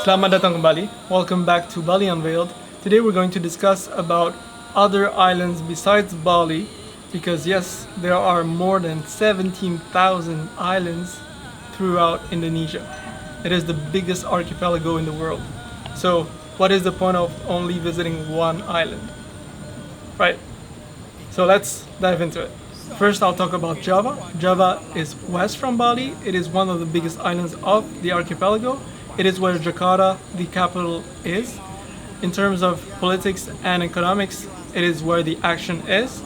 Selamat datang kembali. Welcome back to Bali Unveiled. Today we're going to discuss about other islands besides Bali because yes, there are more than 17,000 islands throughout Indonesia. It is the biggest archipelago in the world. So, what is the point of only visiting one island? Right? So let's dive into it. First, I'll talk about Java. Java is west from Bali. It is one of the biggest islands of the archipelago. It is where Jakarta, the capital, is. In terms of politics and economics, it is where the action is.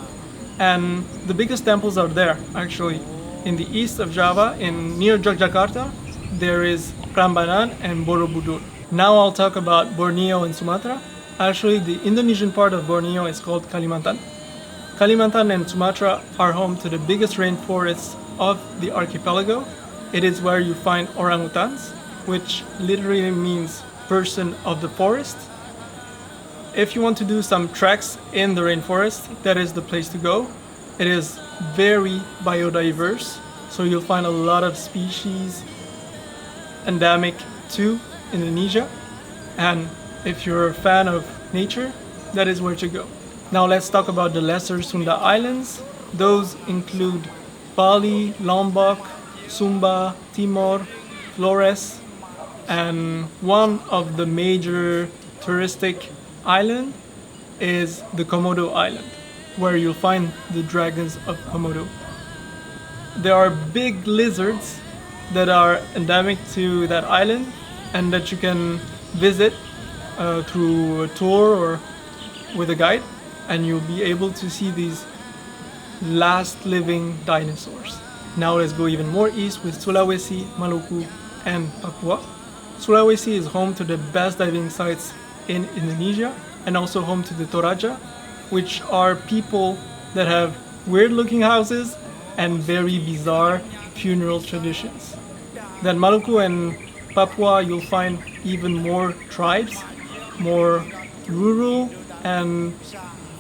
And the biggest temples are there, actually. In the east of Java, near Yogyakarta, there is Prambanan and Borobudur. Now I'll talk about Borneo and Sumatra. Actually, the Indonesian part of Borneo is called Kalimantan. Kalimantan and Sumatra are home to the biggest rainforests of the archipelago. It is where you find orangutans, which literally means person of the forest. If you want to do some treks in the rainforest, that is the place to go. It is very biodiverse, so you'll find a lot of species endemic to Indonesia. And if you're a fan of nature, that is where to go. Now let's talk about the lesser Sunda Islands. Those include Bali, Lombok, Sumba, Timor, Flores, and one of the major touristic island is the Komodo Island, where you'll find the dragons of Komodo. There are big lizards that are endemic to that island and that you can visit through a tour or with a guide, and you'll be able to see these last living dinosaurs. Now let's go even more east with Sulawesi, Maluku, and Papua. Sulawesi is home to the best diving sites in Indonesia and also home to the Toraja, which are people that have weird looking houses and very bizarre funeral traditions. Then Maluku and Papua, you'll find even more tribes, more rural and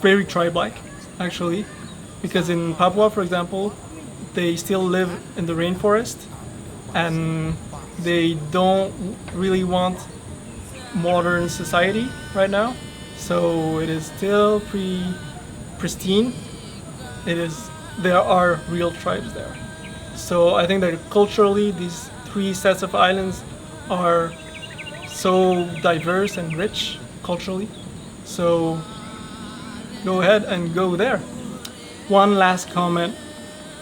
very tribe-like actually, because in Papua, for example, they still live in the rainforest and they don't really want modern society right now, so it is still pretty pristine. There are real tribes there. So I think that culturally these three sets of islands are so diverse and rich culturally. So go ahead and go there. One last comment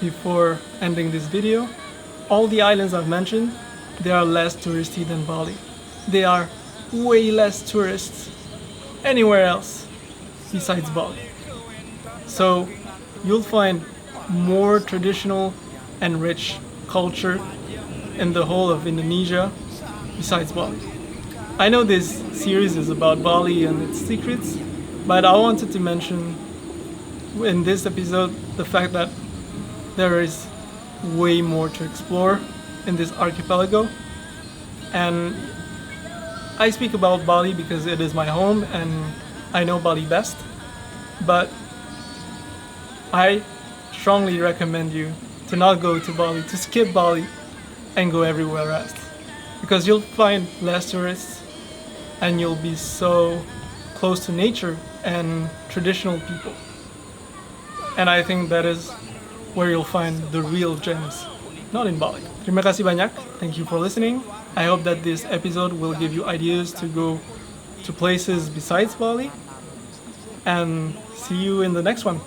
before ending this video. All the islands I've mentioned, they are less touristy than Bali. They are way less tourists anywhere else besides Bali. So you'll find more traditional and rich culture in the whole of Indonesia besides Bali. I know this series is about Bali and its secrets, but I wanted to mention in this episode the fact that there is way more to explore in this archipelago. And I speak about Bali because it is my home and I know Bali best, but I strongly recommend you to not go to Bali, to skip Bali and go everywhere else, because you'll find less tourists and you'll be so close to nature and traditional people. And I think that is where you'll find the real gems, not in Bali. Terima kasih banyak. Thank you for listening. I hope that this episode will give you ideas to go to places besides Bali. And see you in the next one.